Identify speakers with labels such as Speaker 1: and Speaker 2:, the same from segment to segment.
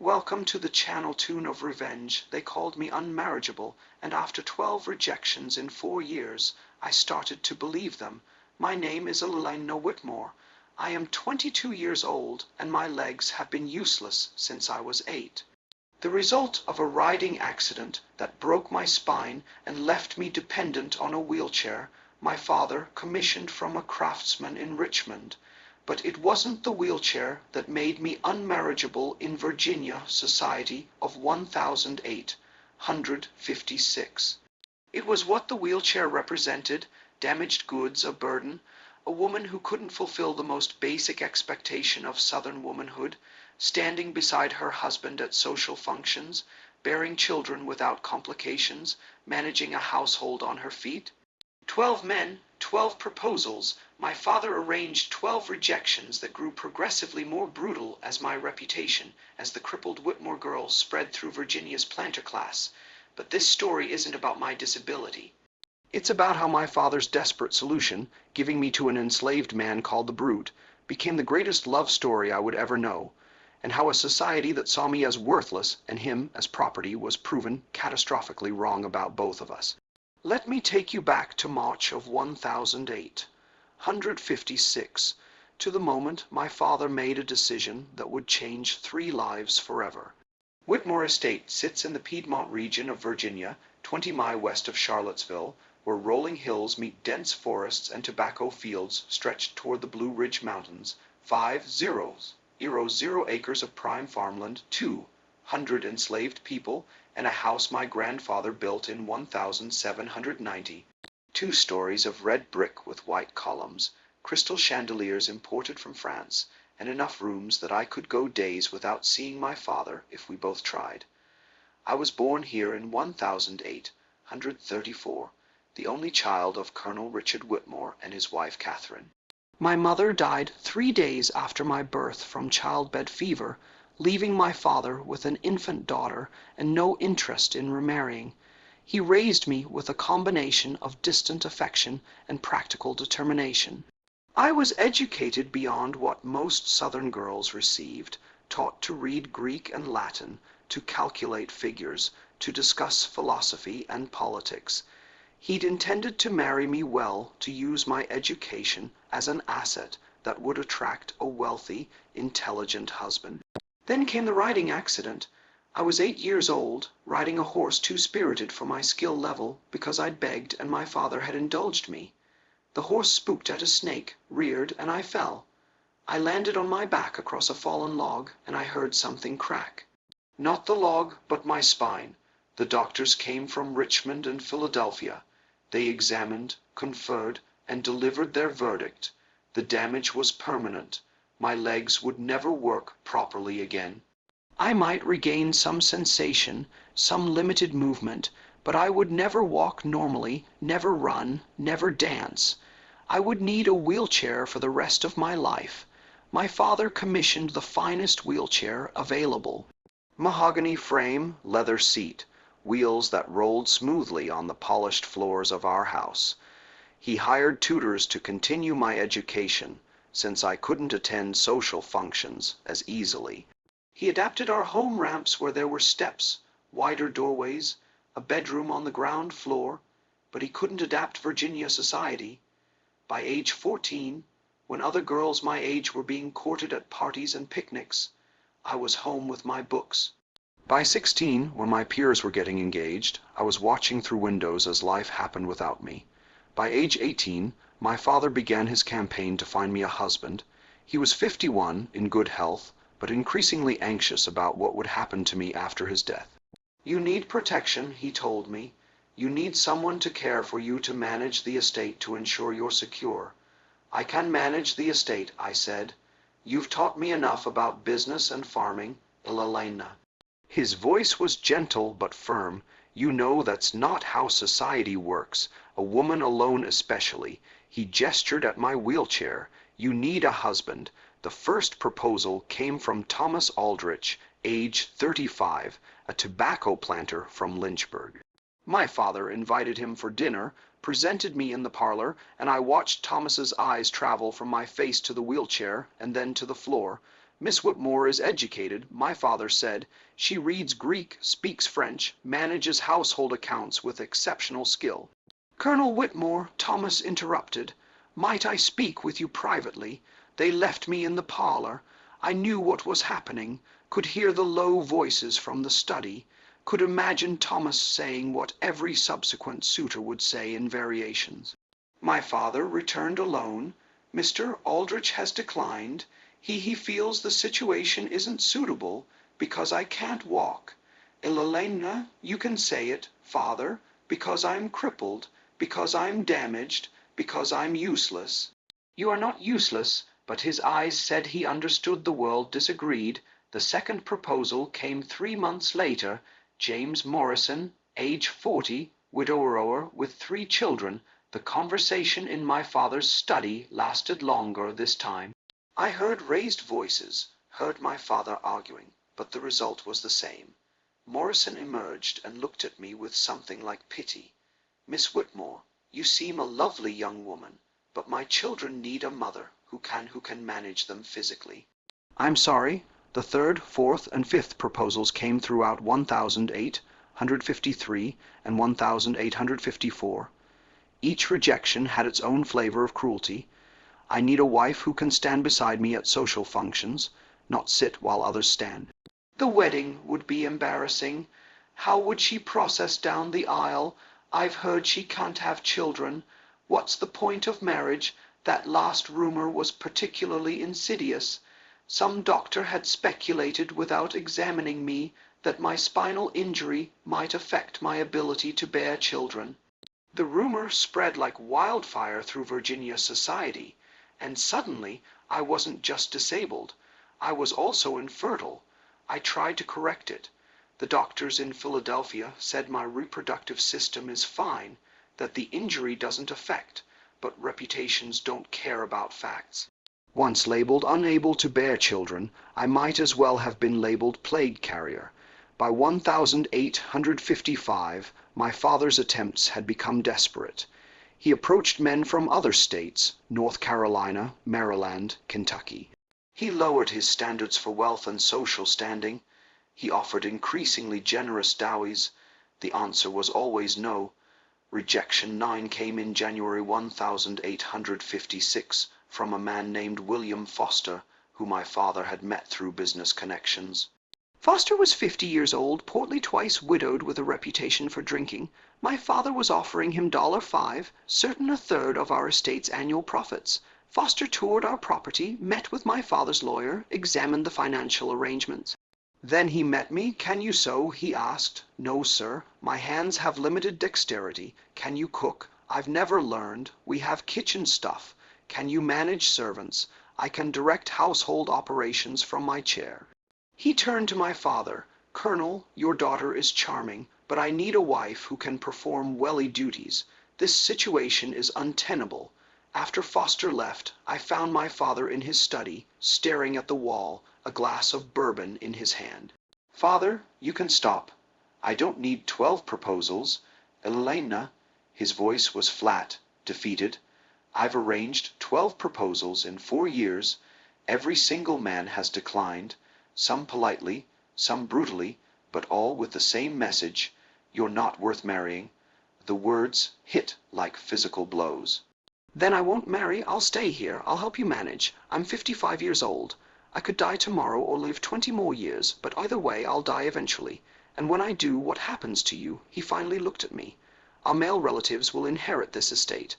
Speaker 1: Welcome to the channel tune of revenge. They called me unmarriageable, and after 12 rejections in 4 years, I started to believe them. My name is Elena Whitmore. I am 22 years old, and my legs have been useless since I was 8. The result of a riding accident that broke my spine and left me dependent on a wheelchair, my father commissioned from a craftsman in Richmond. But it wasn't the wheelchair that made me unmarriageable in Virginia society of 1856. It was what the wheelchair represented: damaged goods, a burden, a woman who couldn't fulfill the most basic expectation of Southern womanhood, standing beside her husband at social functions, bearing children without complications, managing a household on her feet. 12 men, 12 proposals. My father arranged 12 rejections that grew progressively more brutal as my reputation as the crippled Whitmore girl spread through Virginia's planter class. But this story isn't about my disability. It's about how my father's desperate solution, giving me to an enslaved man called the Brute, became the greatest love story I would ever know, and how a society that saw me as worthless and him as property was proven catastrophically wrong about both of us. Let me take you back to March of 1856, to the moment my father made a decision that would change 3 lives forever. Whitmore Estate sits in the Piedmont region of Virginia, 20 miles west of Charlottesville, where rolling hills meet dense forests and tobacco fields stretched toward the Blue Ridge Mountains. 50 acres of prime farmland, 200 enslaved people, and a house my grandfather built in 1790. 2 stories of red brick with white columns, crystal chandeliers imported from France, and enough rooms that I could go days without seeing my father if we both tried. I was born here in 1834, the only child of Colonel Richard Whitmore and his wife Catherine. My mother died 3 days after my birth from childbed fever, leaving my father with an infant daughter and no interest in remarrying. He raised me with a combination of distant affection and practical determination. I was educated beyond what most Southern girls received, taught to read Greek and Latin, to calculate figures, to discuss philosophy and politics. He'd intended to marry me well, to use my education as an asset that would attract a wealthy, intelligent husband. Then came the riding accident. I was 8 years old, riding a horse too spirited for my skill level because I'd begged and my father had indulged me. The horse spooked at a snake, reared, and I fell. I landed on my back across a fallen log, and I heard something crack. Not the log, but my spine. The doctors came from Richmond and Philadelphia. They examined, conferred, and delivered their verdict. The damage was permanent. My legs would never work properly again. I might regain some sensation, some limited movement, but I would never walk normally, never run, never dance. I would need a wheelchair for the rest of my life. My father commissioned the finest wheelchair available. Mahogany frame, leather seat, wheels that rolled smoothly on the polished floors of our house. He hired tutors to continue my education, since I couldn't attend social functions as easily. He adapted our home ramps where there were steps, wider doorways, a bedroom on the ground floor, but he couldn't adapt Virginia society. By age 14, when other girls my age were being courted at parties and picnics, I was home with my books. By 16, when my peers were getting engaged, I was watching through windows as life happened without me. By age 18, my father began his campaign to find me a husband. He was 51, in good health, but increasingly anxious about what would happen to me after his death. You need protection, he told me. You need someone to care for you, to manage the estate, to ensure you're secure. I can manage the estate, I said. You've taught me enough about business and farming, Elena. His voice was gentle but firm. You know that's not how society works, a woman alone especially. He gestured at my wheelchair. You need a husband. The first proposal came from Thomas Aldrich, age 35, a tobacco planter from Lynchburg. My father invited him for dinner, presented me in the parlor, and I watched Thomas's eyes travel from my face to the wheelchair and then to the floor. Miss Whitmore is educated, my father said. She reads Greek, speaks French, manages household accounts with exceptional skill. Colonel Whitmore, Thomas interrupted. Might I speak with you privately? They left me in the parlor. I knew what was happening, could hear the low voices from the study, could imagine Thomas saying what every subsequent suitor would say in variations. My father returned alone. Mr. Aldrich has declined. He feels the situation isn't suitable because I can't walk. Elena, you can say it, father, because I'm crippled, because I'm damaged, because I'm useless. You are not useless, but his eyes said he understood the world disagreed. The second proposal came 3 months later. James Morrison, age 40, widower with 3 children. The conversation in my father's study lasted longer this time. I heard raised voices, heard my father arguing, but the result was the same. Morrison emerged and looked at me with something like pity. Miss Whitmore, you seem a lovely young woman, but my children need a mother who can manage them physically. I'm sorry. The third, fourth, and fifth proposals came throughout 1853 and 1854. Each rejection had its own flavor of cruelty. I need a wife who can stand beside me at social functions, not sit while others stand. The wedding would be embarrassing. How would she process down the aisle? I've heard she can't have children. What's the point of marriage? That last rumor was particularly insidious. Some doctor had speculated without examining me that my spinal injury might affect my ability to bear children. The rumor spread like wildfire through Virginia society, and suddenly I wasn't just disabled, I was also infertile. I tried to correct it. The doctors in Philadelphia said my reproductive system is fine, that the injury doesn't affect, but reputations don't care about facts. Once labeled unable to bear children, I might as well have been labeled plague carrier. By 1855, my father's attempts had become desperate. He approached men from other states, North Carolina, Maryland, Kentucky. He lowered his standards for wealth and social standing. He offered increasingly generous dowies. The answer was always no. Rejection 9 came in January 1856 from a man named William Foster, who my father had met through business connections. Foster was 50 years old, portly, twice widowed, with a reputation for drinking. My father was offering him $5, certain a third of our estate's annual profits. Foster toured our property, met with my father's lawyer, examined the financial arrangements. Then he met me. Can you sew? He asked. No, sir. My hands have limited dexterity. Can you cook? I've never learned. We have kitchen stuff. Can you manage servants? I can direct household operations from my chair. He turned to my father. Colonel, your daughter is charming, but I need a wife who can perform welly duties. This situation is untenable. After Foster left, I found my father in his study, staring at the wall, a glass of bourbon in his hand. Father, you can stop. I don't need 12 proposals. Elena, his voice was flat, defeated. I've arranged 12 proposals in 4 years. Every single man has declined. Some politely, some brutally, but all with the same message: you're not worth marrying. The words hit like physical blows. Then I won't marry. I'll stay here. I'll help you manage. I'm 55 years old. I could die tomorrow or live 20 more years, but either way I'll die eventually. And when I do, what happens to you? He finally looked at me. Our male relatives will inherit this estate.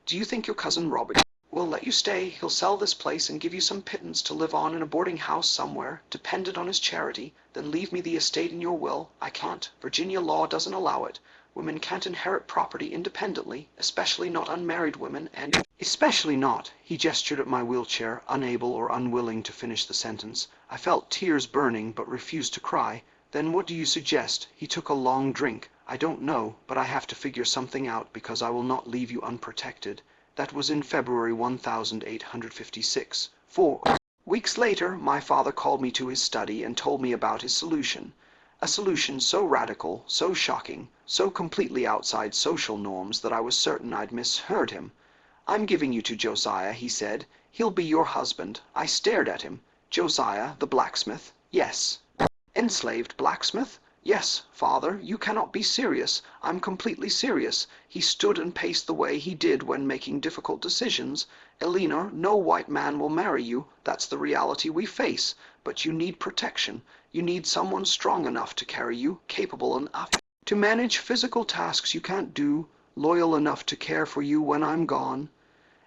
Speaker 1: Do you think your cousin Robert will let you stay? He'll sell this place and give you some pittance to live on in a boarding house somewhere, dependent on his charity, then leave me the estate in your will. I can't. Virginia law doesn't allow it. Women can't inherit property independently, especially not unmarried women, and especially not. He gestured at my wheelchair, unable or unwilling to finish the sentence. I felt tears burning, but refused to cry. Then what do you suggest? He took a long drink. I don't know, but I have to figure something out, because I will not leave you unprotected. That was in February 1856. 4 weeks later, my father called me to his study and told me about his solution. A solution so radical, so shocking, so completely outside social norms that I was certain I'd misheard him. I'm giving you to Josiah, he said. He'll be your husband. I stared at him. Josiah, the blacksmith? Yes. Enslaved blacksmith? Yes, father, you cannot be serious. I'm completely serious. He stood and paced the way he did when making difficult decisions. Eleanor, no white man will marry you. That's the reality we face. But you need protection. You need someone strong enough to carry you, capable enough to manage physical tasks you can't do, loyal enough to care for you when I'm gone.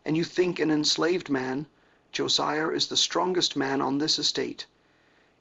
Speaker 1: And you think an enslaved man? Josiah is the strongest man on this estate.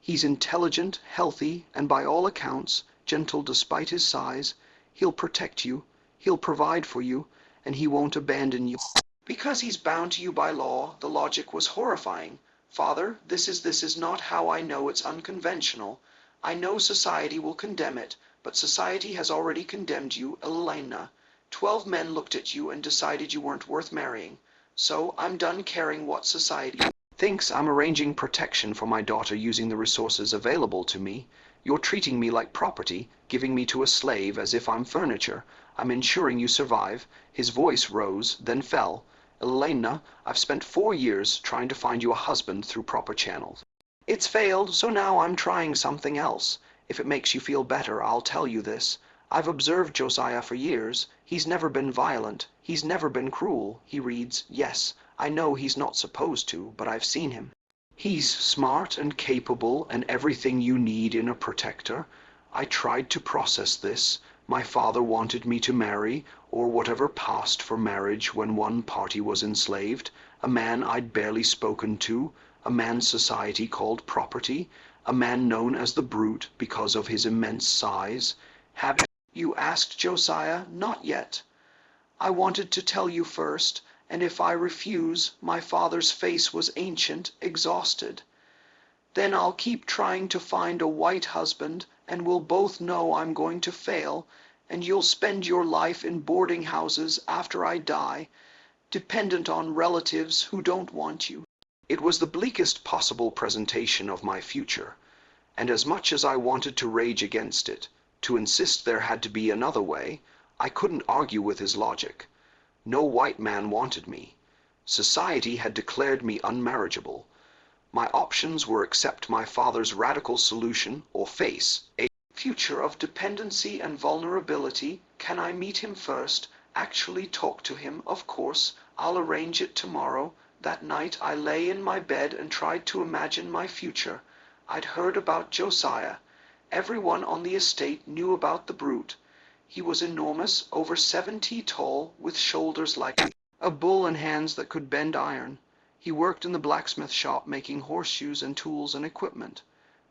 Speaker 1: He's intelligent, healthy, and by all accounts, gentle despite his size. He'll protect you, he'll provide for you, and he won't abandon you. Because he's bound to you by law, the logic was horrifying. Father, this is not how I know it's unconventional. I know society will condemn it, but society has already condemned you, Elena. 12 men looked at you and decided you weren't worth marrying. So I'm done caring what society thinks. I'm arranging protection for my daughter using the resources available to me. You're treating me like property, giving me to a slave as if I'm furniture. I'm ensuring you survive. His voice rose, then fell. Elena, I've spent 4 years trying to find you a husband through proper channels. It's failed, so now I'm trying something else. If it makes you feel better, I'll tell you this. I've observed Josiah for years. He's never been violent. He's never been cruel. He reads, yes. I know he's not supposed to, but I've seen him. He's smart and capable and everything you need in a protector. I tried to process this. My father wanted me to marry, or whatever passed for marriage when one party was enslaved, a man I'd barely spoken to, a man society called property, a man known as the brute because of his immense size. Have you asked Josiah? Not yet. I wanted to tell you first, and if I refuse, my father's face was ancient, exhausted. Then I'll keep trying to find a white husband, and we'll both know I'm going to fail, and you'll spend your life in boarding houses after I die, dependent on relatives who don't want you. It was the bleakest possible presentation of my future, and as much as I wanted to rage against it, to insist there had to be another way, I couldn't argue with his logic. No white man wanted me. Society had declared me unmarriageable. My options were accept my father's radical solution or face a future of dependency and vulnerability. Can I meet him first? Actually talk to him? Of course. I'll arrange it tomorrow. That night I lay in my bed and tried to imagine my future. I'd heard about Josiah. Everyone on the estate knew about the brute. He was enormous, over 70 tall, with shoulders like a bull and hands that could bend iron. He worked in the blacksmith shop making horseshoes and tools and equipment.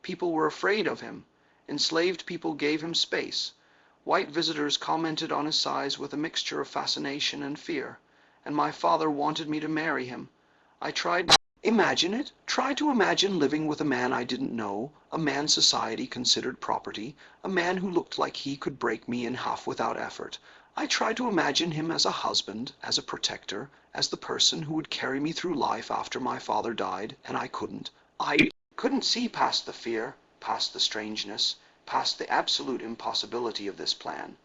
Speaker 1: People were afraid of him. Enslaved people gave him space. White visitors commented on his size with a mixture of fascination and fear. And my father wanted me to marry him. I tried. Imagine it. Try to imagine living with a man I didn't know, a man society considered property, a man who looked like he could break me in half without effort. I tried to imagine him as a husband, as a protector, as the person who would carry me through life after my father died, and I couldn't. I couldn't see past the fear, past the strangeness, past the absolute impossibility of this plan.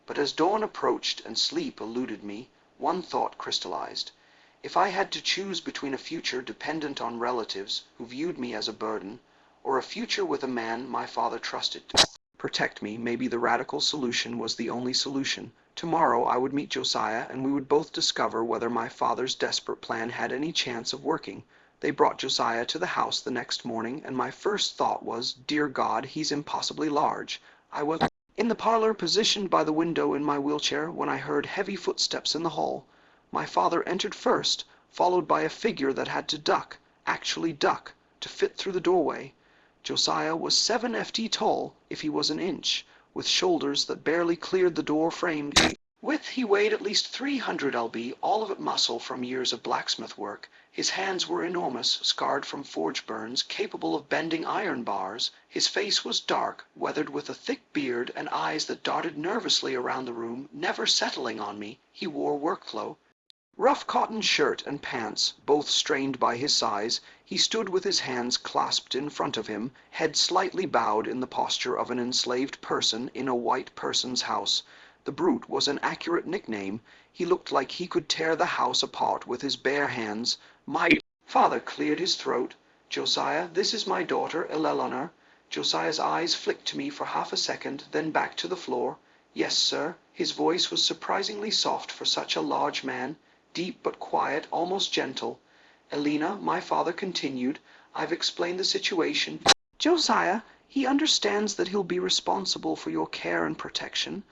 Speaker 1: But as dawn approached and sleep eluded me, one thought crystallized. If I had to choose between a future dependent on relatives who viewed me as a burden, or a future with a man my father trusted to protect me, maybe the radical solution was the only solution. Tomorrow I would meet Josiah, and we would both discover whether my father's desperate plan had any chance of working. They brought Josiah to the house the next morning, and my first thought was, dear God, he's impossibly large. I was in the parlor, positioned by the window in my wheelchair, when I heard heavy footsteps in the hall. My father entered first, followed by a figure that had to duck, actually duck, to fit through the doorway. Josiah was 7 ft tall, if he was an inch, with shoulders that barely cleared the door frame. Width, he weighed at least 300 lb, all of it muscle from years of blacksmith work. His hands were enormous, scarred from forge burns, capable of bending iron bars. His face was dark, weathered with a thick beard and eyes that darted nervously around the room, never settling on me. He wore work clothes. Rough cotton shirt and pants, both strained by his size. He stood with his hands clasped in front of him, head slightly bowed in the posture of an enslaved person in a white person's house. The brute was an accurate nickname. He looked like he could tear the house apart with his bare hands. My father cleared his throat. Josiah, this is my daughter, Eleanor. Josiah's eyes flicked to me for half a second, then back to the floor. Yes, sir. His voice was surprisingly soft for such a large man, deep but quiet, almost gentle. Elena, my father continued, I've explained the situation. Josiah, he understands that he'll be responsible for your care and protection.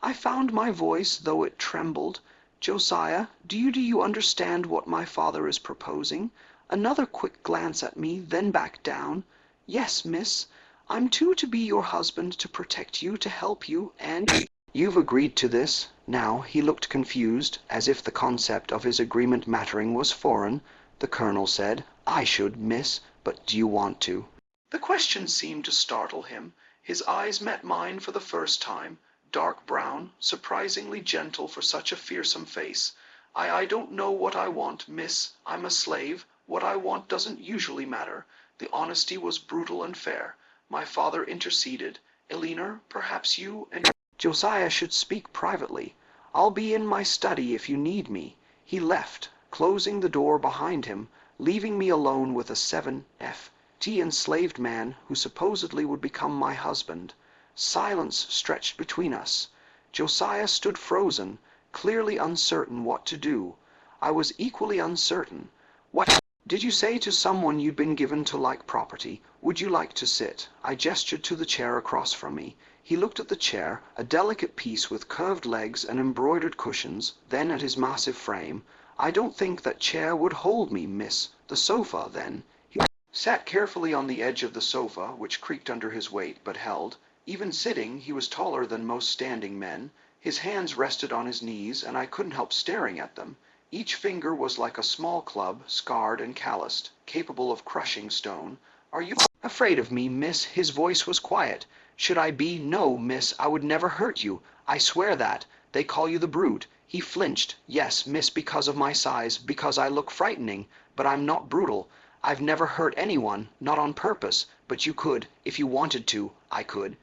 Speaker 1: I found my voice, though it trembled. Josiah, do you understand what my father is proposing? Another quick glance at me, then back down. Yes, miss. I'm to be your husband, to protect you, to help you, and you've agreed to this. Now, he looked confused, as if the concept of his agreement mattering was foreign. The colonel said, I should, miss, but do you want to? The question seemed to startle him. His eyes met mine for the first time, dark brown, surprisingly gentle for such a fearsome face. I don't know what I want, miss. I'm a slave. What I want doesn't usually matter. The honesty was brutal and fair. My father interceded. Eleanor, perhaps you and Josiah should speak privately. I'll be in my study if you need me. He left, closing the door behind him, leaving me alone with a 7F.T. enslaved man who supposedly would become my husband. Silence stretched between us. Josiah stood frozen, clearly uncertain what to do. I was equally uncertain. What did you say to someone you'd been given to like property? Would you like to sit? I gestured to the chair across from me. He looked at the chair, a delicate piece with curved legs and embroidered cushions, then at his massive frame. I don't think that chair would hold me, miss. The sofa, then. He sat carefully on the edge of the sofa, which creaked under his weight, but held. Even sitting, he was taller than most standing men. His hands rested on his knees, and I couldn't help staring at them. Each finger was like a small club, scarred and calloused, capable of crushing stone. Are you afraid of me, miss? His voice was quiet. Should I be? No, miss, I would never hurt you. I swear that. They call you the brute. He flinched. Yes, miss, because of my size, because I look frightening. But I'm not brutal. I've never hurt anyone, not on purpose. But you could. If you wanted to, I could.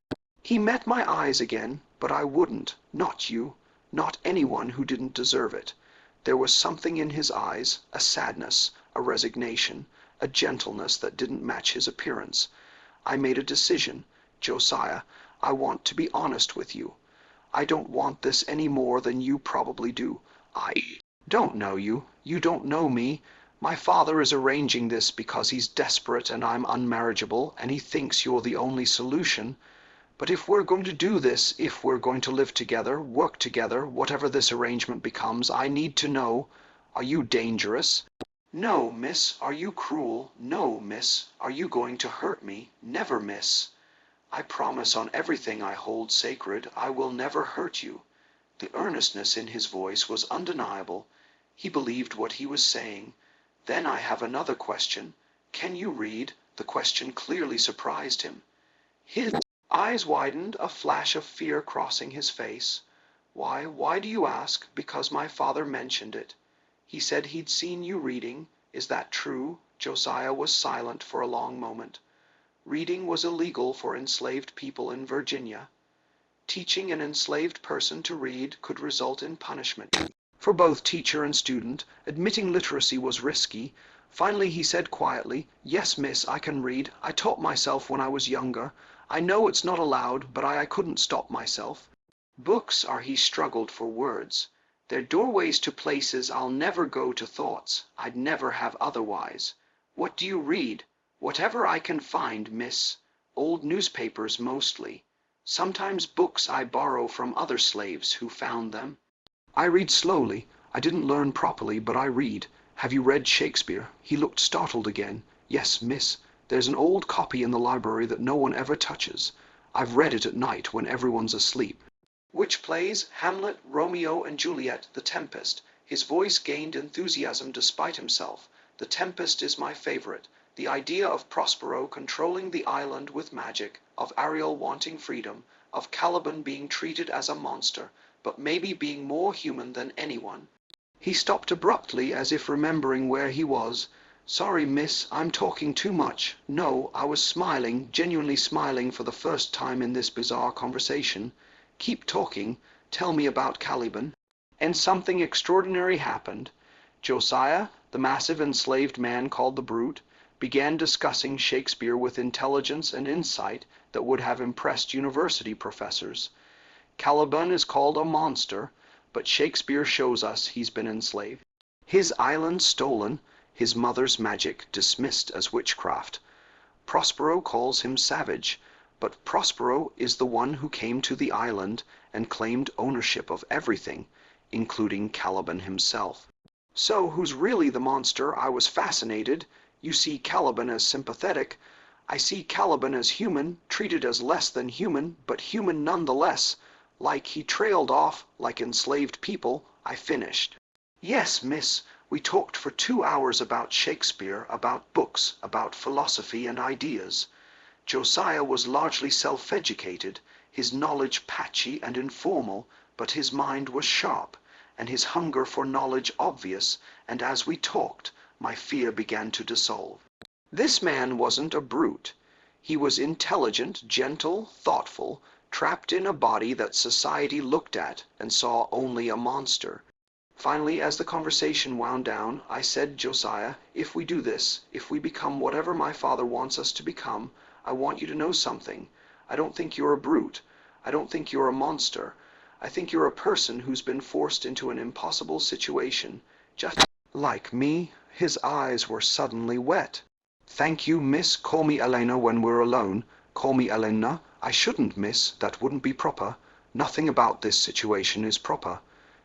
Speaker 1: He met my eyes again, but I wouldn't. Not you. Not anyone who didn't deserve it. There was something in his eyes, a sadness, a resignation, a gentleness that didn't match his appearance. I made a decision. Josiah, I want to be honest with you. I don't want this any more than you probably do. I don't know you. You don't know me. My father is arranging this because he's desperate and I'm unmarriageable, and he thinks you're the only solution. But if we're going to do this, if we're going to live together, work together, whatever this arrangement becomes, I need to know, are you dangerous? No, miss. Are you cruel? No, miss. Are you going to hurt me? Never, miss. I promise on everything I hold sacred, I will never hurt you. The earnestness in his voice was undeniable. He believed what he was saying. Then I have another question. Can you read? The question clearly surprised him. His eyes widened, a flash of fear crossing his face. Why do you ask? Because my father mentioned it. He said he'd seen you reading. Is that true? Josiah was silent for a long moment. Reading was illegal for enslaved people in Virginia. Teaching an enslaved person to read could result in punishment. For both teacher and student, admitting literacy was risky. Finally he said quietly, Yes, miss, I can read. I taught myself when I was younger. I know it's not allowed, but I couldn't stop myself. Books are, he struggled for words. They're doorways to places I'll never go, to thoughts I'd never have otherwise. What do you read? Whatever I can find, miss. Old newspapers mostly. Sometimes books I borrow from other slaves who found them. I read slowly. I didn't learn properly, but I read. Have you read Shakespeare? He looked startled again. Yes, miss. There's an old copy in the library that no one ever touches. I've read it at night when everyone's asleep. Which plays? Hamlet, Romeo and Juliet, The Tempest. His voice gained enthusiasm despite himself. The Tempest is my favorite. The idea of Prospero controlling the island with magic, of Ariel wanting freedom, of Caliban being treated as a monster, but maybe being more human than anyone. He stopped abruptly, as if remembering where he was. Sorry, miss, I'm talking too much. No, I was smiling, genuinely smiling for the first time in this bizarre conversation. Keep talking. Tell me about Caliban. And something extraordinary happened. Josiah, the massive enslaved man called the brute, began discussing Shakespeare with intelligence and insight that would have impressed university professors. Caliban is called a monster, but Shakespeare shows us he's been enslaved. His island stolen, his mother's magic dismissed as witchcraft. Prospero calls him savage, but Prospero is the one who came to the island and claimed ownership of everything, including Caliban himself. So who's really the monster? I was fascinated. You see Caliban as sympathetic. I see Caliban as human, treated as less than human, but human nonetheless. Like he trailed off, like enslaved people, I finished. Yes, miss, we talked for 2 hours about Shakespeare, about books, about philosophy and ideas. Josiah was largely self-educated, his knowledge patchy and informal, but his mind was sharp, and his hunger for knowledge obvious, and as we talked, my fear began to dissolve. This man wasn't a brute. He was intelligent, gentle, thoughtful, trapped in a body that society looked at and saw only a monster. Finally, as the conversation wound down, I said, Josiah, if we do this, if we become whatever my father wants us to become, I want you to know something. I don't think you're a brute. I don't think you're a monster. I think you're a person who's been forced into an impossible situation. Just like me. His eyes were suddenly wet. Thank you, miss. Call me Elena when we're alone. Call me Elena. I shouldn't, miss. That wouldn't be proper. Nothing about this situation is proper.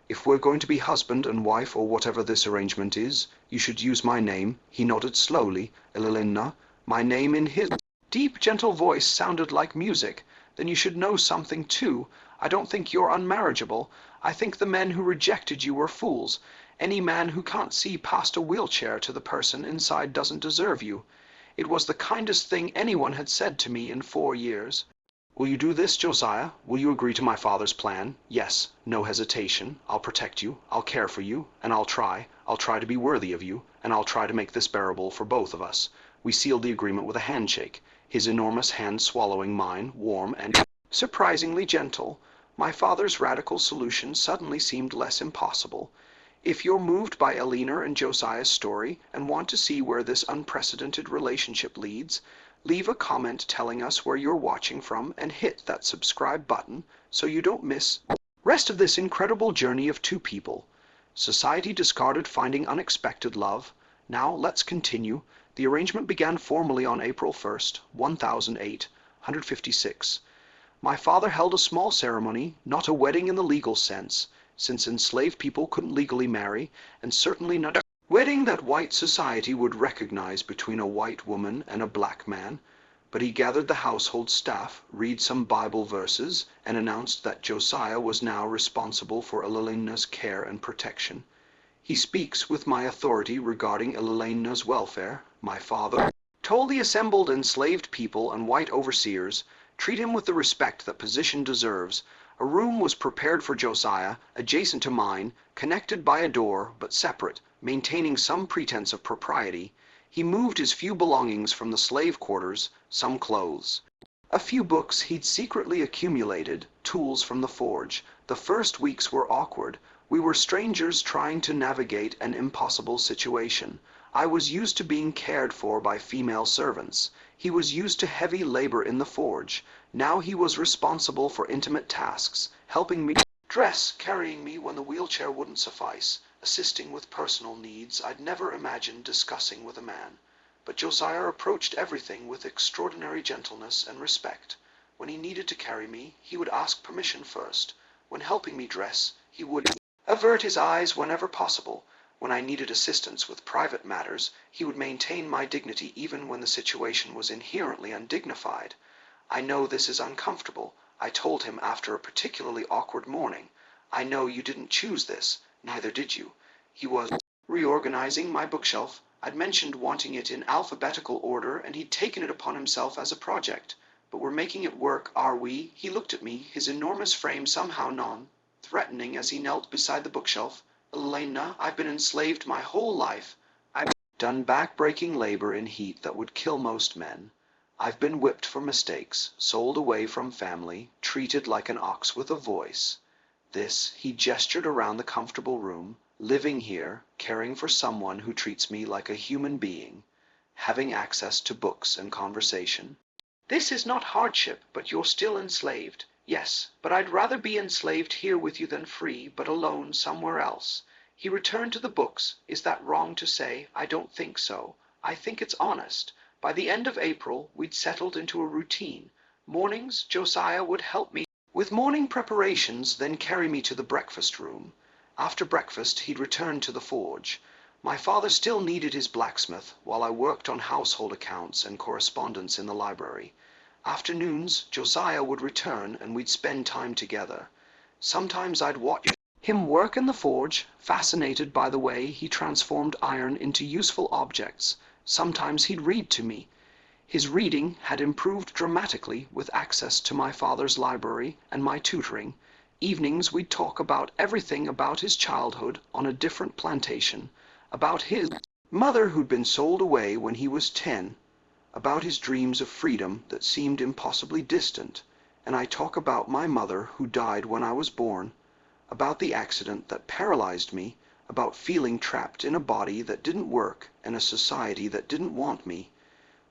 Speaker 1: If we're going to be husband and wife or whatever this arrangement is, you should use my name. He nodded slowly. Elena. My name in his deep, gentle voice sounded like music. Then you should know something, too. I don't think you're unmarriageable. I think the men who rejected you were fools. Any man who can't see past a wheelchair to the person inside doesn't deserve you. It was the kindest thing anyone had said to me in 4 years. Will you do this, Josiah? Will you agree to my father's plan? Yes, no hesitation. I'll protect you, I'll care for you, and I'll try to be worthy of you, and I'll try to make this bearable for both of us. We sealed the agreement with a handshake, his enormous hand swallowing mine, warm and surprisingly gentle. My father's radical solution suddenly seemed less impossible. If you're moved by Elena and Josiah's story and want to see where this unprecedented relationship leads, leave a comment telling us where you're watching from and hit that subscribe button so you don't miss the rest of this incredible journey of two people. Society discarded finding unexpected love. Now let's continue. The arrangement began formally on April 1st, 1008, 156. My father held a small ceremony, not a wedding in the legal sense, since enslaved people couldn't legally marry, and certainly not a wedding that white society would recognize between a white woman and a black man. But he gathered the household staff, read some Bible verses, and announced that Josiah was now responsible for Elena's care and protection. He speaks with my authority regarding Elena's welfare. My father told the assembled enslaved people and white overseers, treat him with the respect that position deserves. A room was prepared for Josiah, adjacent to mine, connected by a door, but separate, maintaining some pretense of propriety. He moved his few belongings from the slave quarters, some clothes, a few books he'd secretly accumulated, tools from the forge. The first weeks were awkward. We were strangers trying to navigate an impossible situation. I was used to being cared for by female servants. He was used to heavy labor in the forge. Now he was responsible for intimate tasks, helping me dress, carrying me when the wheelchair wouldn't suffice, assisting with personal needs I'd never imagined discussing with a man. But Josiah approached everything with extraordinary gentleness and respect. When he needed to carry me, he would ask permission first. When helping me dress, he would avert his eyes whenever possible. When I needed assistance with private matters, he would maintain my dignity even when the situation was inherently undignified. I know this is uncomfortable, I told him after a particularly awkward morning. I know you didn't choose this, neither did you. He was reorganizing my bookshelf. I'd mentioned wanting it in alphabetical order, and he'd taken it upon himself as a project. But we're making it work, are we? He looked at me, his enormous frame somehow non-threatening as he knelt beside the bookshelf. Elena, I've been enslaved my whole life. I've done back-breaking labor in heat that would kill most men. I've been whipped for mistakes, sold away from family, treated like an ox with a voice. This, he gestured around the comfortable room, living here, caring for someone who treats me like a human being. having access to books and conversation. This is not hardship, but you're still enslaved. Yes, but I'd rather be enslaved here with you than free, but alone somewhere else. He returned to the books. Is that wrong to say? I don't think so. I think it's honest. By the end of April, we'd settled into a routine. Mornings, Josiah would help me with morning preparations, then carry me to the breakfast room. After breakfast, he'd return to the forge. My father still needed his blacksmith, while I worked on household accounts and correspondence in the library. Afternoons, Josiah would return and we'd spend time together. Sometimes I'd watch him work in the forge, fascinated by the way he transformed iron into useful objects. Sometimes he'd read to me. His reading had improved dramatically with access to my father's library and my tutoring. Evenings we'd talk about everything about his childhood on a different plantation, about his mother who'd been sold away when he was 10, about his dreams of freedom that seemed impossibly distant, and I talk about my mother who died when I was born, about the accident that paralyzed me, about feeling trapped in a body that didn't work and a society that didn't want me.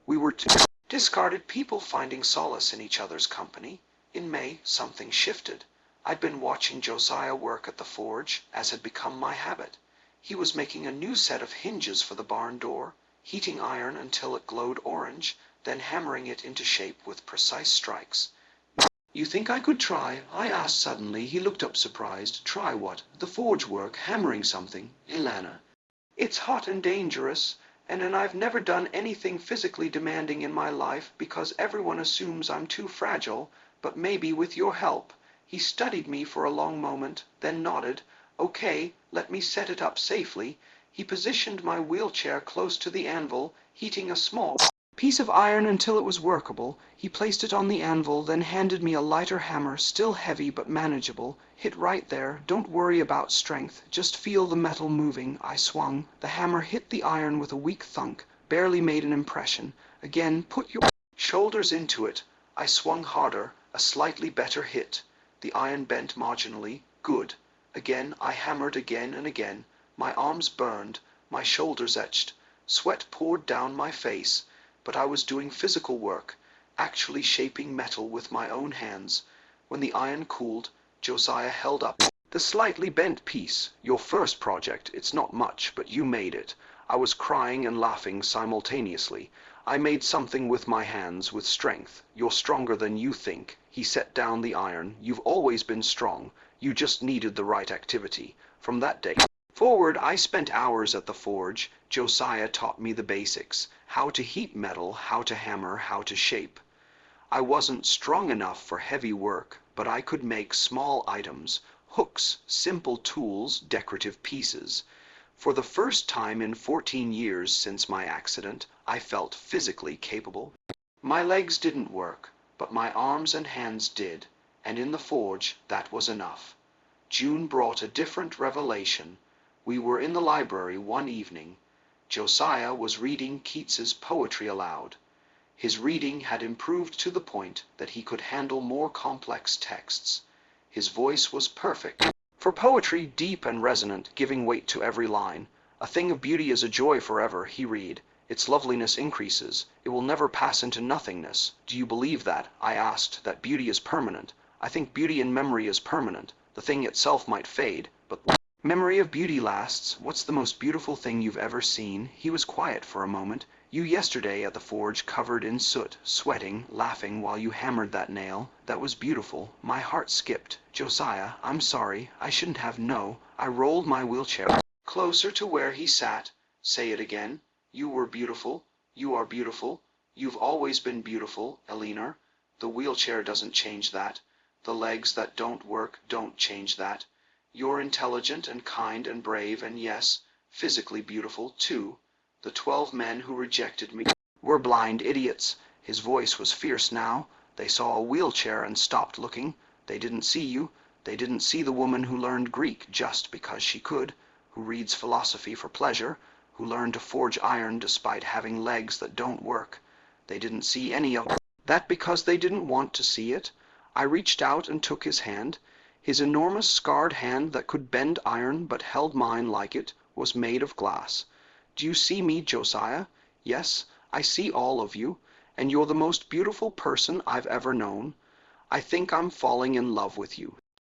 Speaker 1: We were two discarded people finding solace in each other's company. In May, something shifted. I'd been watching Josiah work at the forge, as had become my habit. He was making a new set of hinges for the barn door, heating iron until it glowed orange, then hammering it into shape with precise strikes. "You think I could try?" I asked suddenly. He looked up surprised. "Try what?" "The forge work, hammering something." "Ilana, it's hot and dangerous, and I've never done anything physically demanding in my life because everyone assumes I'm too fragile, but maybe with your help." He studied me for a long moment, then nodded. "Okay, let me set it up safely." He positioned my wheelchair close to the anvil, heating a small piece of iron until it was workable. He placed it on the anvil, then handed me a lighter hammer, still heavy but manageable. "Hit right there. Don't worry about strength. Just feel the metal moving." I swung. The hammer hit the iron with a weak thunk, barely made an impression. Again, "Put your shoulders into it." I swung harder, a slightly better hit. The iron bent marginally. Good. Again, I hammered again and again. My arms burned, my shoulders etched. Sweat poured down my face. But I was doing physical work, actually shaping metal with my own hands. When the iron cooled, Josiah held up the slightly bent piece. "Your first project, it's not much, but you made it." I was crying and laughing simultaneously. "I made something with my hands, with strength. You're stronger than you think." He set down the iron. "You've always been strong. You just needed the right activity." From that day forward, I spent hours at the forge. Josiah taught me the basics: how to heat metal, how to hammer, how to shape. I wasn't strong enough for heavy work, but I could make small items, hooks, simple tools, decorative pieces. For the first time in 14 years since my accident, I felt physically capable. My legs didn't work, but my arms and hands did, and in the forge that was enough. June brought a different revelation. We were in the library one evening. Josiah was reading Keats's poetry aloud. His reading had improved to the point that he could handle more complex texts. His voice was perfect for poetry, deep and resonant, giving weight to every line. "A thing of beauty is a joy forever," he read. "Its loveliness increases. It will never pass into nothingness." "Do you believe that?" I asked. "That beauty is permanent?" "I think beauty in memory is permanent. The thing itself might fade, but memory of beauty lasts." "What's the most beautiful thing you've ever seen?" He was quiet for a moment. "You yesterday at the forge, covered in soot, sweating, laughing while you hammered that nail. That was beautiful." My heart skipped. "Josiah, I'm sorry. I shouldn't have. No." I rolled my wheelchair closer to where he sat. "Say it again. You were beautiful. You are beautiful. You've always been beautiful, Eleanor. The wheelchair doesn't change that. The legs that don't work don't change that. You're intelligent and kind and brave and, yes, physically beautiful, too. The 12 men who rejected me were blind idiots." His voice was fierce now. "They saw a wheelchair and stopped looking. They didn't see you. They didn't see the woman who learned Greek just because she could, who reads philosophy for pleasure, who learned to forge iron despite having legs that don't work. They didn't see any of that because they didn't want to see it." I reached out and took his hand. His enormous scarred hand that could bend iron but held mine like it was made of glass. "Do you see me, Josiah?" "Yes." I see all of you, and you're the most beautiful person I've ever known. I think I'm falling in love with you."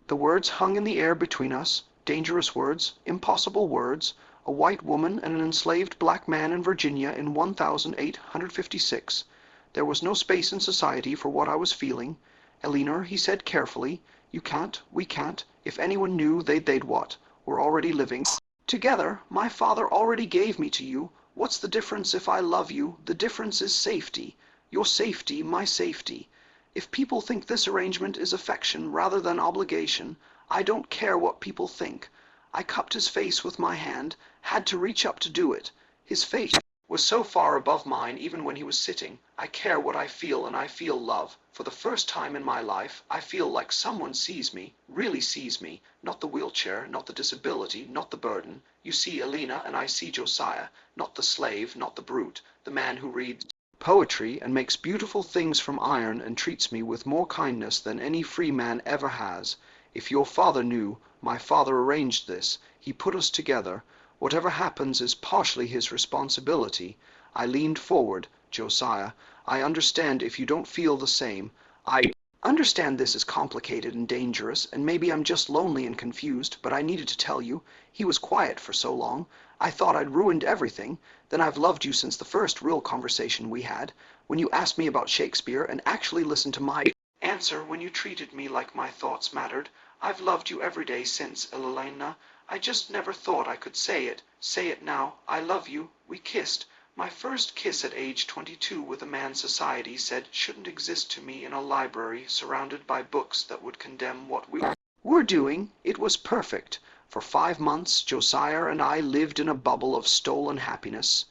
Speaker 1: The words hung in the air between us, dangerous words, impossible words, a white woman and an enslaved black man in Virginia in 1856. There was no space in society for what I was feeling. "Eleanor," he said carefully, "you can't, we can't. If anyone knew, they'd what? We're already living together. My father already gave me to you. What's the difference if I love you? The difference is safety. Your safety, my safety. If people think this arrangement is affection rather than obligation, I don't care what people think." I cupped his face with my hand, had to reach up to do it. His face was so far above mine even when he was sitting. I care what I feel, and I feel love. For the first time in my life, I feel like someone sees me, really sees me. Not the wheelchair, not the disability, not the burden. You see Elena and I see Josiah, not the slave, not the brute, the man who reads poetry and makes beautiful things from iron and treats me with more kindness than any free man ever has. If your father knew, my father arranged this. He put us together. Whatever happens is partially his responsibility. I leaned forward. "Josiah, I understand if you don't feel the same. I understand this is complicated and dangerous, and maybe I'm just lonely and confused, but I needed to tell you. He was quiet for so long. I thought I'd ruined everything. Then I've loved you since the first real conversation we had, when you asked me about Shakespeare and actually listened to my answer, when you treated me like my thoughts mattered. I've loved you every day since, Elena. I just never thought I could say it. Say it now. I love you. We kissed. My first kiss at age 22 with a man society said shouldn't exist to me in a library surrounded by books that would condemn what we were doing. It was perfect. For 5 months Josiah and I lived in a bubble of stolen happiness.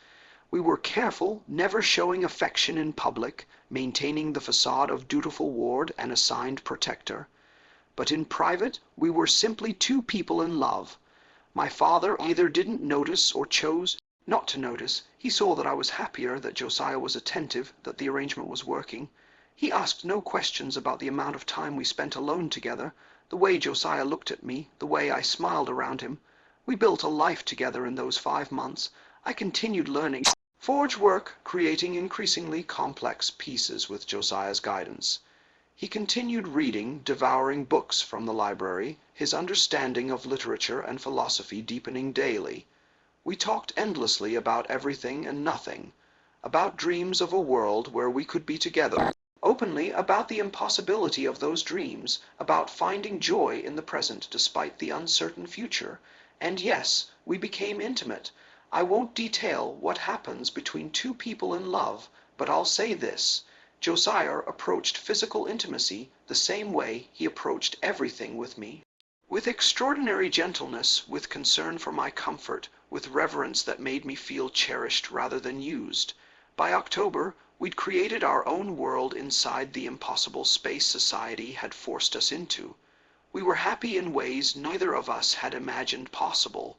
Speaker 1: We were careful, never showing affection in public, maintaining the facade of dutiful ward and assigned protector. But in private we were simply two people in love. My father either didn't notice or chose not to notice. He saw that I was happier, that Josiah was attentive, that the arrangement was working. He asked no questions about the amount of time we spent alone together, the way Josiah looked at me, the way I smiled around him. We built a life together in those 5 months. I continued learning forge work, creating increasingly complex pieces with Josiah's guidance. He continued reading, devouring books from the library, his understanding of literature and philosophy deepening daily. We talked endlessly about everything and nothing, about dreams of a world where we could be together, openly about the impossibility of those dreams, about finding joy in the present despite the uncertain future. And yes, we became intimate. I won't detail what happens between two people in love, but I'll say this. Josiah approached physical intimacy the same way he approached everything with me. With extraordinary gentleness, with concern for my comfort, with reverence that made me feel cherished rather than used. By October, we'd created our own world inside the impossible space society had forced us into. We were happy in ways neither of us had imagined possible.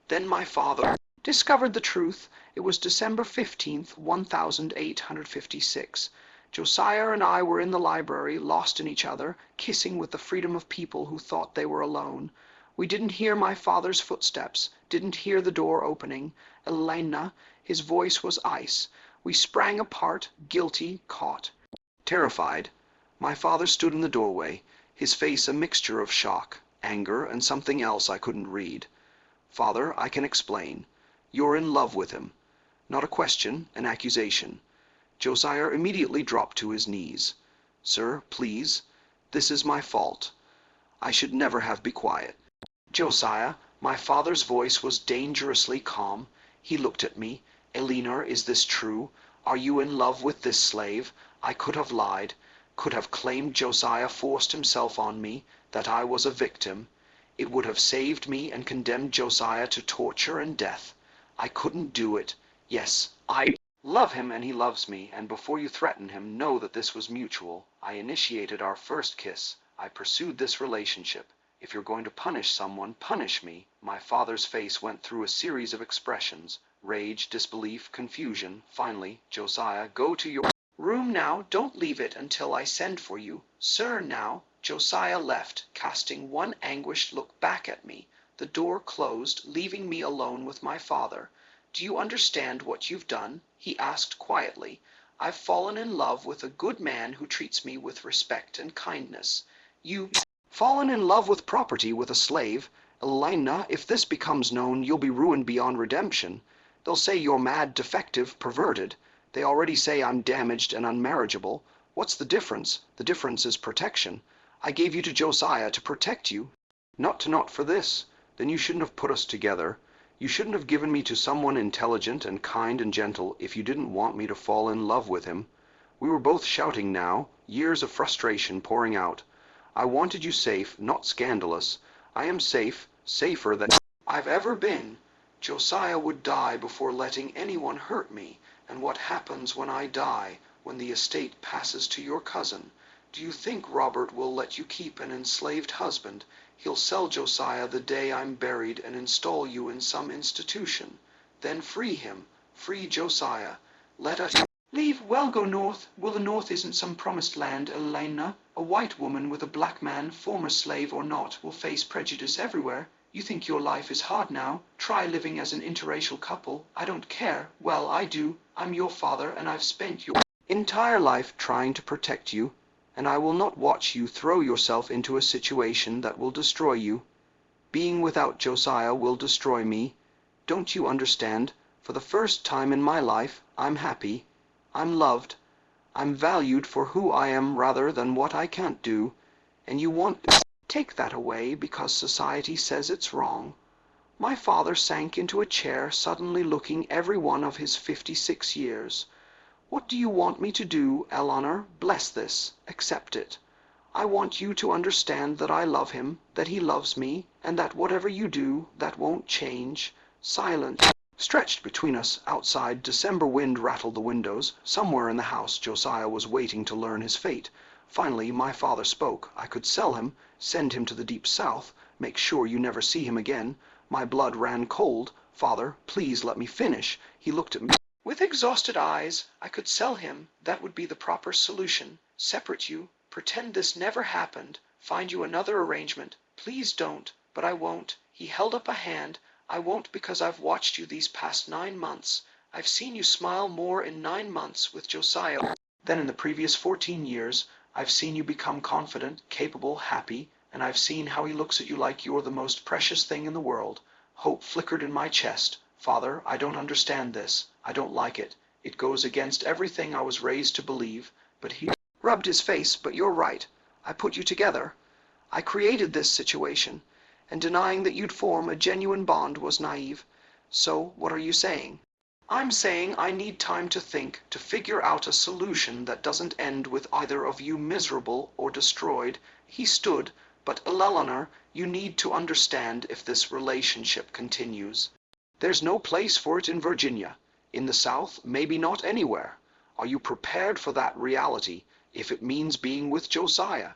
Speaker 1: Then my father discovered the truth. It was December 15th, 1856. Josiah and I were in the library, lost in each other, kissing with the freedom of people who thought they were alone. We didn't hear my father's footsteps, didn't hear the door opening. Elena, his voice was ice. We sprang apart, guilty, caught, terrified. My father stood in the doorway, his face a mixture of shock, anger, and something else I couldn't read. "Father, I can explain. You're in love with him." Not a question, an accusation. Josiah immediately dropped to his knees. "Sir, please. This is my fault. I should never have been quiet." "Josiah," my father's voice was dangerously calm. He looked at me. "Eleanor, is this true? Are you in love with this slave?" I could have lied, could have claimed Josiah forced himself on me, that I was a victim. It would have saved me and condemned Josiah to torture and death. I couldn't do it. Yes, I love him and he loves me, and before you threaten him, know that this was mutual. I initiated our first kiss. I pursued this relationship. If you're going to punish someone, punish me. My father's face went through a series of expressions. Rage, disbelief, confusion. Finally, "Josiah, go to your room now. Don't leave it until I send for you." "Sir, now." Josiah left, casting one anguished look back at me. The door closed, leaving me alone with my father. Do you understand what you've done? He asked quietly. I've fallen in love with a good man who treats me with respect and kindness. You fallen in love with property, with a slave. Elena, if this becomes known, you'll be ruined beyond redemption. They'll say you're mad, defective, perverted. They already say I'm damaged and unmarriageable. What's the difference? The difference is protection. I gave you to Josiah to protect you, not for this. Then you shouldn't have put us together. You shouldn't have given me to someone intelligent and kind and gentle if you didn't want me to fall in love with him. We were both shouting now, years of frustration pouring out. I wanted you safe, not scandalous. I am safe, safer than I've ever been. Josiah would die before letting anyone hurt me. And what happens when I die, when the estate passes to your cousin? Do you think Robert will let you keep an enslaved husband? He'll sell Josiah the day I'm buried and install you in some institution. Then free him. Free Josiah. Let us leave. Well, go north. Well, the north isn't some promised land, Elena. A white woman with a black man, former slave or not, will face prejudice everywhere. You think your life is hard now? Try living as an interracial couple. I don't care. Well, I do. I'm your father, and I've spent your entire life trying to protect you, and I will not watch you throw yourself into a situation that will destroy you. Being without Josiah will destroy me. Don't you understand? For the first time in my life, I'm happy. I'm loved. I'm valued for who I am rather than what I can't do. And you want to take that away because society says it's wrong. My father sank into a chair, suddenly looking every one of his 56 years. What do you want me to do, Eleanor? Bless this. Accept it. I want you to understand that I love him, that he loves me, and that whatever you do, that won't change. Silence stretched between us outside. December wind rattled the windows. Somewhere in the house Josiah was waiting to learn his fate. Finally my father spoke. I could sell him, send him to the deep south, make sure you never see him again. My blood ran cold. Father, please let me finish. He looked at me with exhausted eyes. I could sell him. That would be the proper solution. Separate you. Pretend this never happened. Find you another arrangement. Please don't. But I won't. He held up a hand. I won't because I've watched you these past 9 months. I've seen you smile more in 9 months with Josiah than in the previous 14 years. I've seen you become confident, capable, happy, and I've seen how he looks at you like you're the most precious thing in the world. Hope flickered in my chest. Father, I don't understand this. I don't like it. It goes against everything I was raised to believe. But he rubbed his face. But you're right. I put you together. I created this situation. And denying that you'd form a genuine bond was naive. So, what are you saying? I'm saying I need time to think, to figure out a solution that doesn't end with either of you miserable or destroyed. He stood. But Eleanor, you need to understand if this relationship continues. There's no place for it in Virginia. In the South, maybe not anywhere. Are you prepared for that reality, if it means being with Josiah?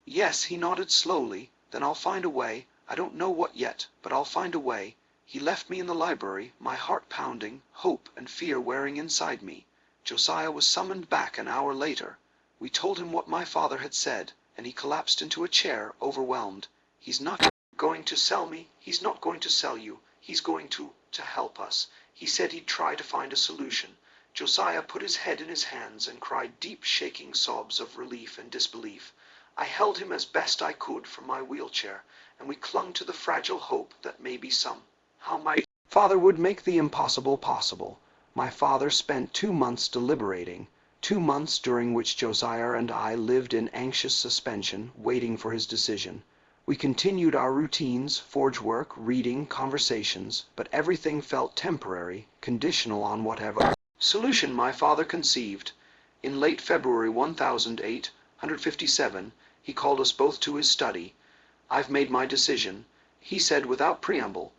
Speaker 1: Yes, he nodded slowly. Then I'll find a way. I don't know what yet, but I'll find a way. He left me in the library, my heart pounding, hope and fear wearing inside me. Josiah was summoned back an hour later. We told him what my father had said, and he collapsed into a chair, overwhelmed. He's not going to sell me. He's not going to sell you. He's going to help us. He said he'd try to find a solution. Josiah put his head in his hands and cried deep, shaking sobs of relief and disbelief. I held him as best I could from my wheelchair, and we clung to the fragile hope that maybe somehow my father would make the impossible possible. My father spent 2 months deliberating, 2 months during which Josiah and I lived in anxious suspension, waiting for his decision. We continued our routines, forge work, reading, conversations, but everything felt temporary, conditional on whatever solution my father conceived. In late February 1857, he called us both to his study. I've made my decision, he said without preamble.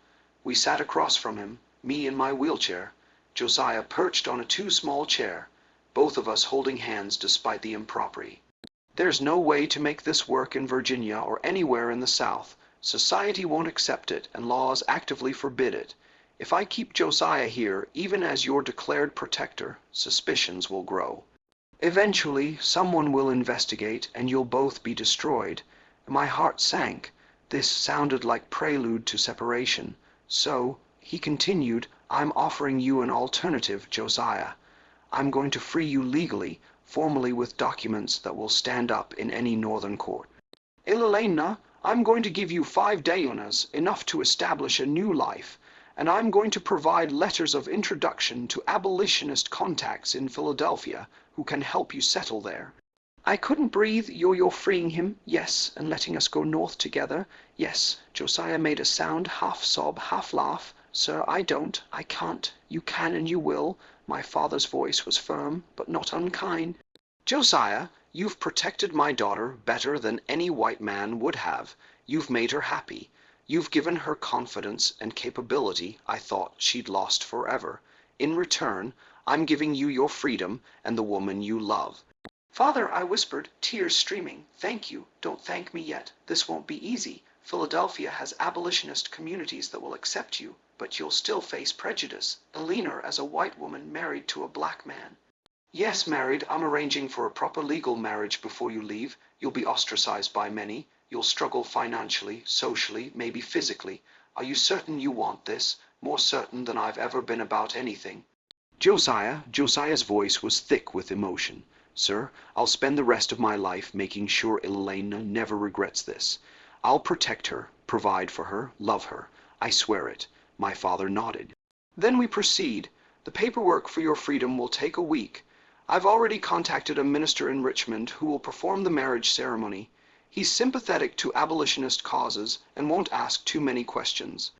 Speaker 1: We sat across from him, me in my wheelchair, Josiah perched on a too small chair, both of us holding hands despite the impropriety. There's no way to make this work in Virginia or anywhere in the South. Society won't accept it, and laws actively forbid it. If I keep Josiah here, even as your declared protector, suspicions will grow. Eventually, someone will investigate, and you'll both be destroyed. My heart sank. This sounded like prelude to separation. So, he continued, I'm offering you an alternative, Josiah. I'm going to free you legally, formally with documents that will stand up in any northern court. Elena, I'm going to give you 5 dayonas, enough to establish a new life, and I'm going to provide letters of introduction to abolitionist contacts in Philadelphia who can help you settle there. I couldn't breathe. You're freeing him, yes, and letting us go north together, yes. Josiah made a sound, half sob, half laugh. Sir, I don't, I can't. You can and you will. My father's voice was firm, but not unkind. Josiah, you've protected my daughter better than any white man would have. You've made her happy. You've given her confidence and capability I thought she'd lost forever. In return, I'm giving you your freedom and the woman you love. Father, I whispered, tears streaming, thank you. Don't thank me yet. This won't be easy. Philadelphia has abolitionist communities that will accept you, but you'll still face prejudice. Elena as a white woman married to a black man. Yes, married. I'm arranging for a proper legal marriage before you leave. You'll be ostracized by many. You'll struggle financially, socially, maybe physically. Are you certain you want this? More certain than I've ever been about anything. Josiah's voice was thick with emotion. Sir, I'll spend the rest of my life making sure Elena never regrets this. I'll protect her, provide for her, love her. I swear it. My father nodded. Then we proceed. The paperwork for your freedom will take a week. I've already contacted a minister in Richmond who will perform the marriage ceremony. He's sympathetic to abolitionist causes and won't ask too many questions.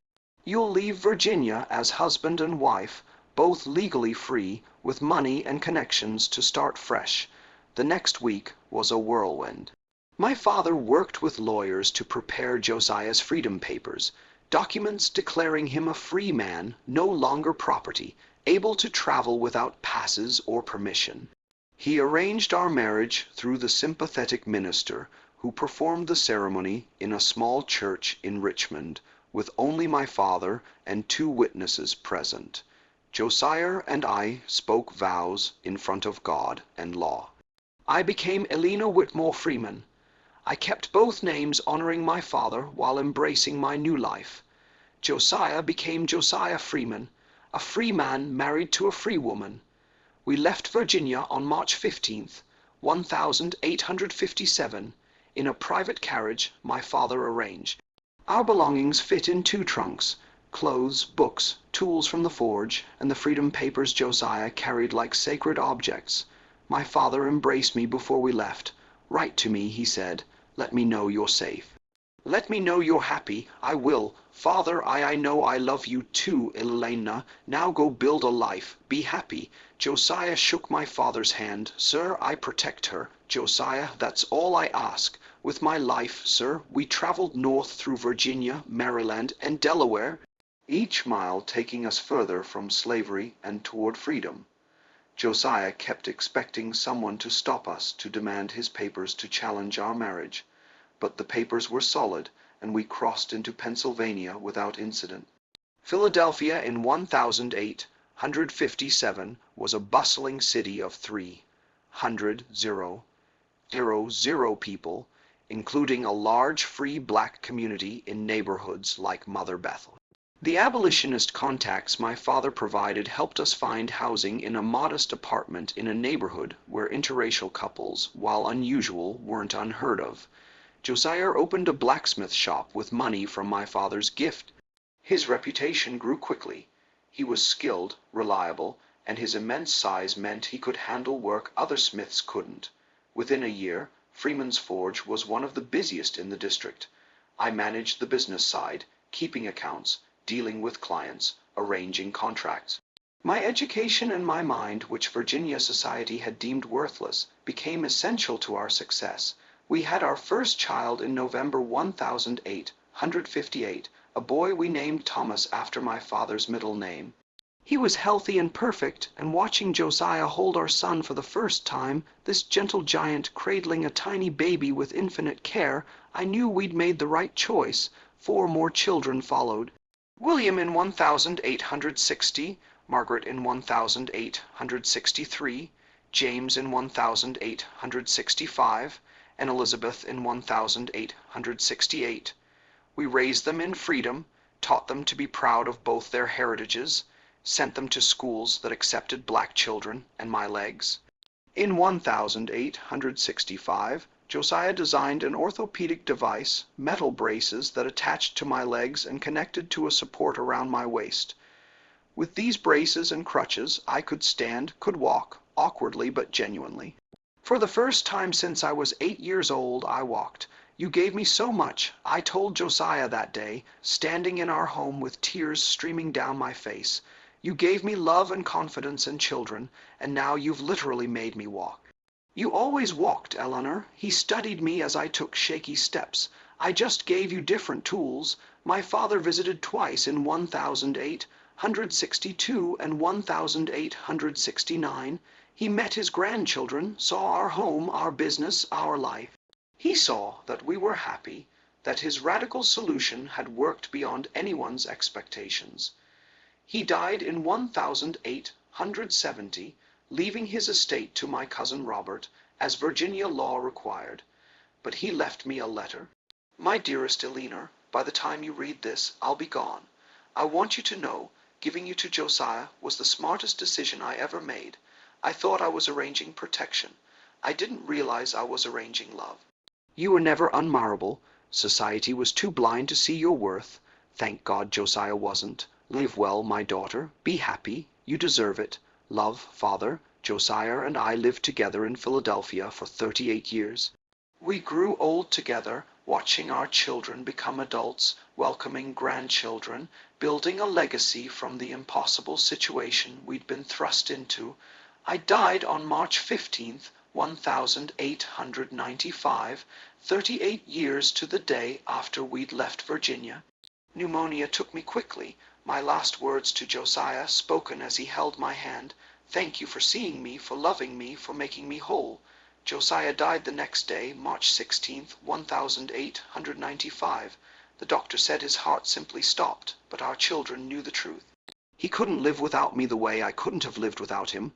Speaker 1: You'll leave Virginia as husband and wife, both legally free, with money and connections to start fresh. The next week was a whirlwind. My father worked with lawyers to prepare Josiah's freedom papers, documents declaring him a free man, no longer property, able to travel without passes or permission. He arranged our marriage through the sympathetic minister, who performed the ceremony in a small church in Richmond, with only my father and 2 witnesses present. Josiah and I spoke vows in front of God and law. I became Elena Whitmore Freeman. I kept both names honoring my father while embracing my new life. Josiah became Josiah Freeman, a free man married to a free woman. We left Virginia on March 15th, 1857, in a private carriage my father arranged. Our belongings fit in 2 trunks. Clothes, books, tools from the forge, and the freedom papers Josiah carried like sacred objects. My father embraced me before we left. Write to me, he said. Let me know you're safe. Let me know you're happy. I will. Father, I know I love you too, Elena. Now go build a life. Be happy. Josiah shook my father's hand. Sir, I protect her. Josiah, that's all I ask. With my life, sir, we traveled north through Virginia, Maryland, and Delaware, each mile taking us further from slavery and toward freedom. Josiah kept expecting someone to stop us to demand his papers to challenge our marriage, but the papers were solid, and we crossed into Pennsylvania without incident. Philadelphia in 1857 was a bustling city of 300,000 people, including a large free black community in neighborhoods like Mother Bethel. The abolitionist contacts my father provided helped us find housing in a modest apartment in a neighborhood where interracial couples, while unusual, weren't unheard of. Josiah opened a blacksmith shop with money from my father's gift. His reputation grew quickly. He was skilled, reliable, and his immense size meant he could handle work other smiths couldn't. Within a year, Freeman's Forge was one of the busiest in the district. I managed the business side, keeping accounts, dealing with clients, arranging contracts. My education and my mind, which Virginia society had deemed worthless, became essential to our success. We had our first child in November 1858, a boy we named Thomas after my father's middle name. He was healthy and perfect, and watching Josiah hold our son for the first time, this gentle giant cradling a tiny baby with infinite care, I knew we'd made the right choice. 4 more children followed. William in 1860, Margaret in 1863, James in 1865, and Elizabeth in 1868. We raised them in freedom, taught them to be proud of both their heritages, sent them to schools that accepted black children and my legs. In 1865, Josiah designed an orthopedic device, metal braces that attached to my legs and connected to a support around my waist. With these braces and crutches, I could stand, could walk, awkwardly but genuinely. For the first time since I was 8 years old, I walked. You gave me so much, I told Josiah that day, standing in our home with tears streaming down my face. You gave me love and confidence and children, and now you've literally made me walk. You always walked, Eleanor. He studied me as I took shaky steps. I just gave you different tools. My father visited twice in 1862 and 1869. He met his grandchildren, saw our home, our business, our life. He saw that we were happy, that his radical solution had worked beyond anyone's expectations. He died in 1870, leaving his estate to my cousin Robert, as Virginia law required. But he left me a letter. My dearest Eleanor, by the time you read this, I'll be gone. I want you to know, giving you to Josiah was the smartest decision I ever made. I thought I was arranging protection. I didn't realize I was arranging love. You were never unmarriageable. Society was too blind to see your worth. Thank God Josiah wasn't. Live well, my daughter. Be happy. You deserve it. Love, Father. Josiah and I lived together in Philadelphia for 38 years. We grew old together, watching our children become adults, welcoming grandchildren, building a legacy from the impossible situation we'd been thrust into. I died on March 15th, 1895, 38 years to the day after we'd left Virginia. Pneumonia took me quickly. My last words to Josiah, spoken as he held my hand, "Thank you for seeing me, for loving me, for making me whole." Josiah died the next day, March 16th, 1895. The doctor said his heart simply stopped, but our children knew the truth. He couldn't live without me the way I couldn't have lived without him.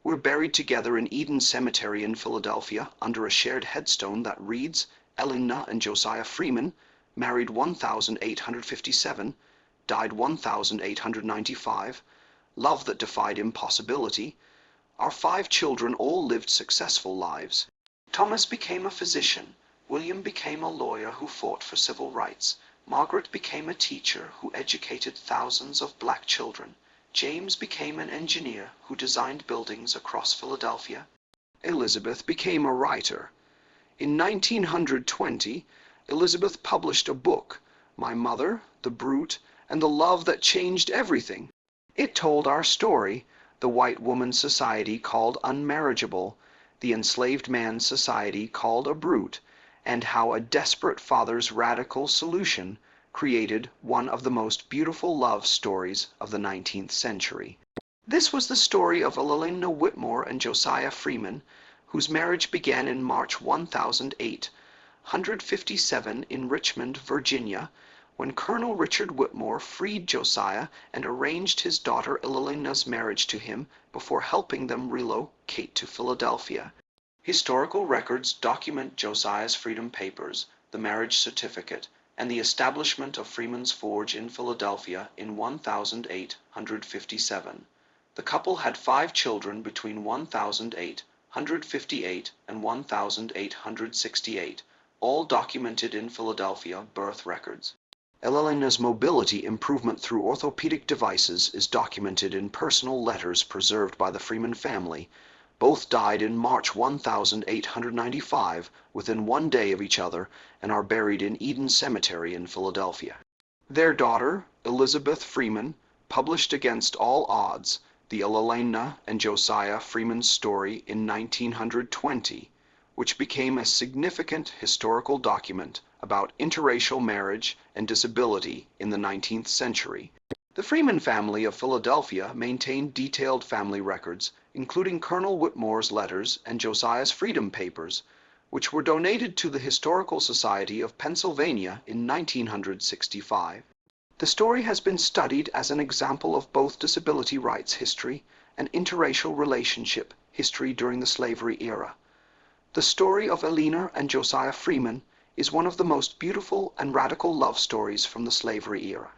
Speaker 1: We're buried together in Eden Cemetery in Philadelphia under a shared headstone that reads, Elena and Josiah Freeman, married 1857, died 1895, love that defied impossibility. Our 5 children all lived successful lives. Thomas became a physician. William became a lawyer who fought for civil rights. Margaret became a teacher who educated thousands of black children. James became an engineer who designed buildings across Philadelphia. Elizabeth became a writer. In 1920, Elizabeth published a book, My Mother, the Brute, and the Love That Changed Everything. It told our story, the white woman's society called unmarriageable, the enslaved man's society called a brute, and how a desperate father's radical solution created one of the most beautiful love stories of the 19th century. This was the story of Elena Whitmore and Josiah Freeman, whose marriage began in March 1857 in Richmond, Virginia, when Colonel Richard Whitmore freed Josiah and arranged his daughter Elena's marriage to him before helping them relocate to Philadelphia. Historical records document Josiah's freedom papers, the marriage certificate, and the establishment of Freeman's Forge in Philadelphia in 1857. The couple had 5 children between 1858 and 1868, all documented in Philadelphia birth records. Elena's mobility improvement through orthopedic devices is documented in personal letters preserved by the Freeman family. Both died in March 1895, within 1 day of each other, and are buried in Eden Cemetery in Philadelphia. Their daughter, Elizabeth Freeman, published Against All Odds, the Elena and Josiah Freeman story in 1920, which became a significant historical document about interracial marriage and disability in the 19th century. The Freeman family of Philadelphia maintained detailed family records, including Colonel Whitmore's letters and Josiah's freedom papers, which were donated to the Historical Society of Pennsylvania in 1965. The story has been studied as an example of both disability rights history and interracial relationship history during the slavery era. The story of Eleanor and Josiah Freeman is one of the most beautiful and radical love stories from the slavery era.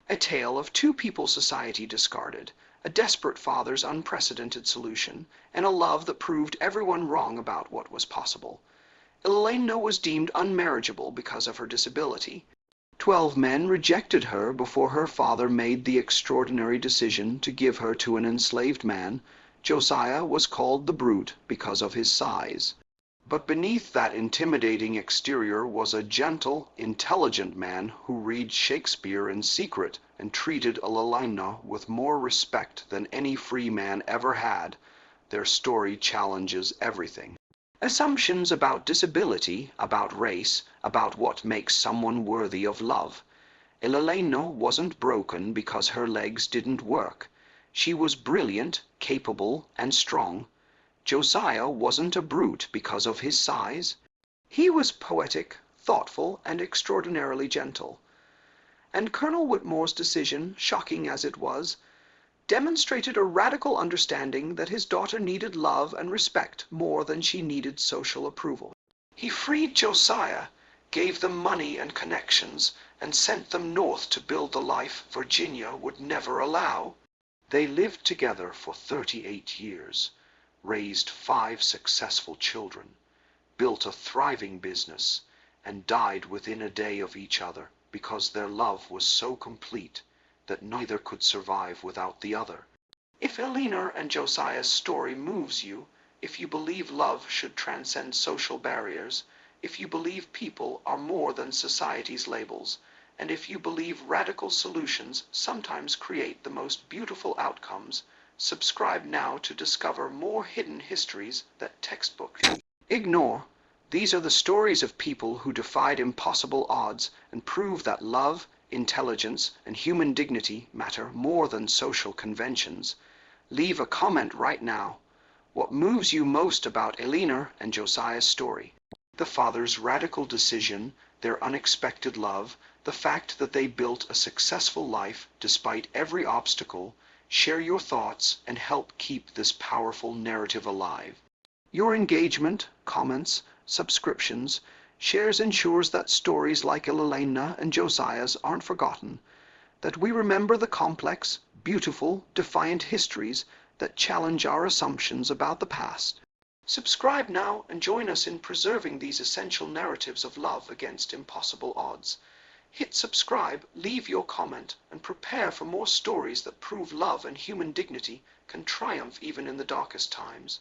Speaker 1: A tale of 2 people society discarded, a desperate father's unprecedented solution, and a love that proved everyone wrong about what was possible. Elena was deemed unmarriageable because of her disability. 12 men rejected her before her father made the extraordinary decision to give her to an enslaved man. Josiah was called the Brute because of his size. But beneath that intimidating exterior was a gentle, intelligent man who read Shakespeare in secret and treated Elena with more respect than any free man ever had. Their story challenges everything. Assumptions about disability, about race, about what makes someone worthy of love. Elena wasn't broken because her legs didn't work. She was brilliant, capable, and strong. Josiah wasn't a brute because of his size. He was poetic, thoughtful, and extraordinarily gentle. And Colonel Whitmore's decision, shocking as it was, demonstrated a radical understanding that his daughter needed love and respect more than she needed social approval. He freed Josiah, gave them money and connections, and sent them north to build the life Virginia would never allow. They lived together for 38 years. Raised 5 successful children, built a thriving business, and died within a day of each other because their love was so complete that neither could survive without the other. If Elena and Josiah's story moves you, if you believe love should transcend social barriers, if you believe people are more than society's labels, and if you believe radical solutions sometimes create the most beautiful outcomes, subscribe now to discover more hidden histories that textbooks ignore. These are the stories of people who defied impossible odds and prove that love, intelligence, and human dignity matter more than social conventions. Leave a comment right now. What moves you most about Elena and Josiah's story? The father's radical decision, their unexpected love, the fact that they built a successful life despite every obstacle. Share your thoughts and help keep this powerful narrative alive. Your engagement, comments, subscriptions, shares ensures that stories like Elena and Josiah's aren't forgotten, that we remember the complex, beautiful, defiant histories that challenge our assumptions about the past. Subscribe now and join us in preserving these essential narratives of love against impossible odds. Hit subscribe, leave your comment, and prepare for more stories that prove love and human dignity can triumph even in the darkest times.